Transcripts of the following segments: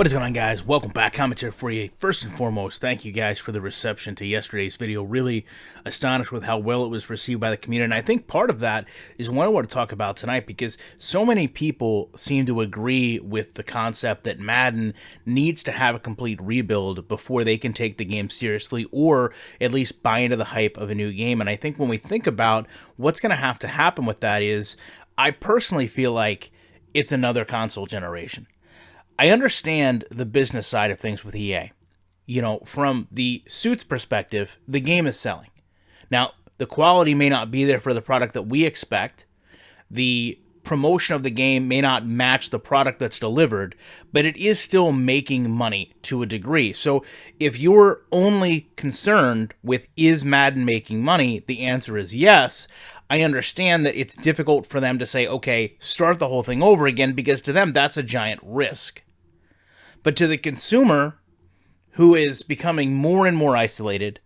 What is going on, guys? Welcome back. Commentary for you. First and foremost, thank you guys for the reception to yesterday's video. Really astonished with how well it was received by the community. And I think part of that is what I want to talk about tonight, because so many people seem to agree with the concept that Madden needs to have a complete rebuild before they can take the game seriously, or at least buy into the hype of a new game. And I think when we think about what's going to happen with that is, I personally feel like it's another console generation. I understand the business side of things with EA. You know, from the suits perspective, the game is selling. Now, the quality may not be there for the product that we expect. The promotion of the game may not match the product that's delivered, but it is still making money to a degree. So if you're only concerned with is Madden making money, the answer is yes. I understand that it's difficult for them to say, okay, start the whole thing over again, because to them, that's a giant risk. But to the consumer, who is becoming more and more isolated,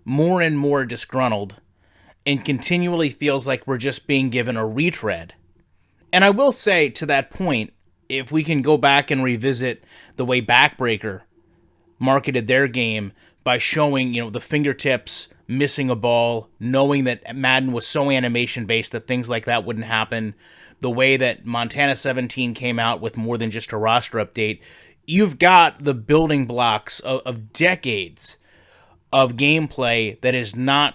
more and more disgruntled, and continually feels like we're just being given a retread. And I will say, to that point, if we can go back and revisit the way Backbreaker marketed their game by showing, the fingertips missing a ball, knowing that Madden was so animation-based that things like that wouldn't happen, the way that Montana 17 came out with more than just a roster update, you've got the building blocks of decades of gameplay that is not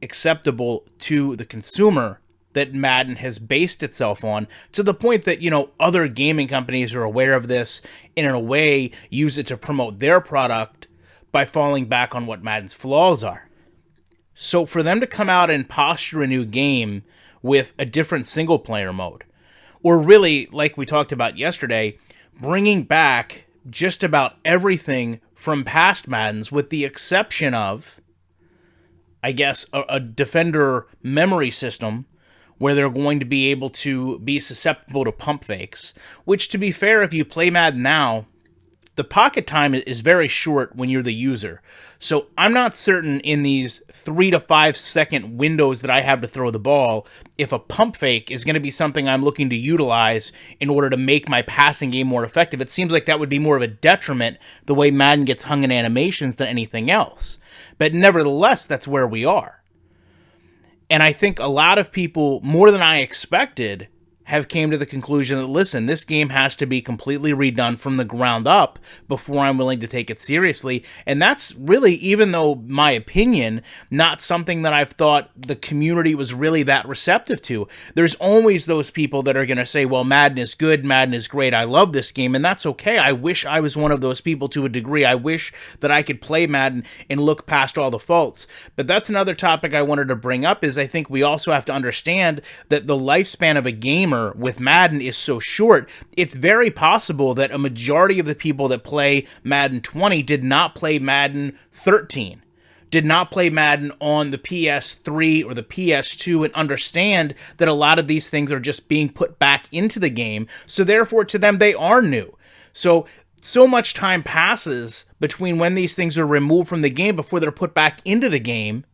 acceptable to the consumer that Madden has based itself on, to the point that, other gaming companies are aware of this and in a way use it to promote their product by falling back on what Madden's flaws are. So for them to come out and posture a new game with a different single-player mode, or really, like we talked about yesterday, bringing back just about everything from past Maddens, with the exception of, I guess, a defender memory system where they're going to be able to be susceptible to pump fakes, which, to be fair, if you play Madden now, the pocket time is very short when you're the user. So I'm not certain in these 3 to 5 second windows that I have to throw the ball, if a pump fake is going to be something I'm looking to utilize in order to make my passing game more effective. It seems like that would be more of a detriment, the way Madden gets hung in animations, than anything else. But nevertheless, that's where we are. And I think a lot of people, more than I expected, have came to the conclusion that, listen, this game has to be completely redone from the ground up before I'm willing to take it seriously. And that's really, even though my opinion, not something that I've thought the community was really that receptive to. There's always those people that are going to say, well, Madden is good, Madden is great, I love this game, and that's okay. I wish I was one of those people to a degree. I wish that I could play Madden and look past all the faults. But that's another topic I wanted to bring up, is I think we also have to understand that the lifespan of a gamer with Madden is so short. It's very possible that a majority of the people that play Madden 20 did not play Madden 13, did not play Madden on the PS3 or the PS2, and understand that a lot of these things are just being put back into the game. So therefore, to them, they are new. So much time passes between when these things are removed from the game before they're put back into the game.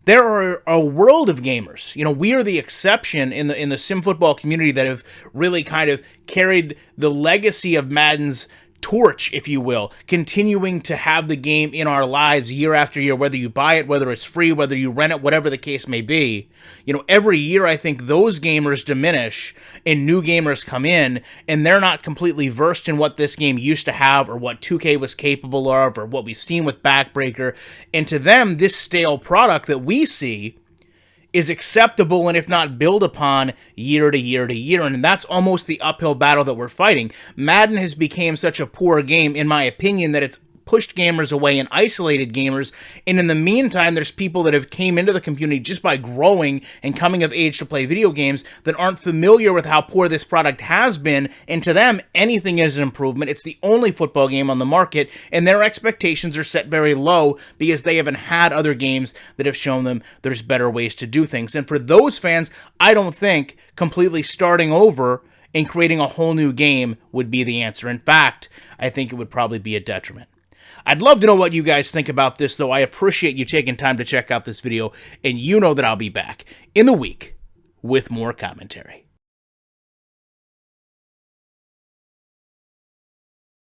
There are a world of gamers. We are the exception in the sim football community that have really kind of carried the legacy of Madden's torch, if you will, continuing to have the game in our lives year after year, whether you buy it, whether it's free, whether you rent it, whatever the case may be. Every year I think those gamers diminish and new gamers come in, and they're not completely versed in what this game used to have, or what 2K was capable of, or what we've seen with Backbreaker. And to them, this stale product that we see is acceptable, and if not built upon, year to year to year. And that's almost the uphill battle that we're fighting. Madden has become such a poor game, in my opinion, that it's pushed gamers away and isolated gamers. And in the meantime, there's people that have came into the community just by growing and coming of age to play video games that aren't familiar with how poor this product has been. And to them, anything is an improvement. It's the only football game on the market, and their expectations are set very low because they haven't had other games that have shown them there's better ways to do things. And for those fans, I don't think completely starting over and creating a whole new game would be the answer. In fact, I think it would probably be a detriment. I'd love to know what you guys think about this, though. I appreciate you taking time to check out this video, and you know that I'll be back in the week with more commentary.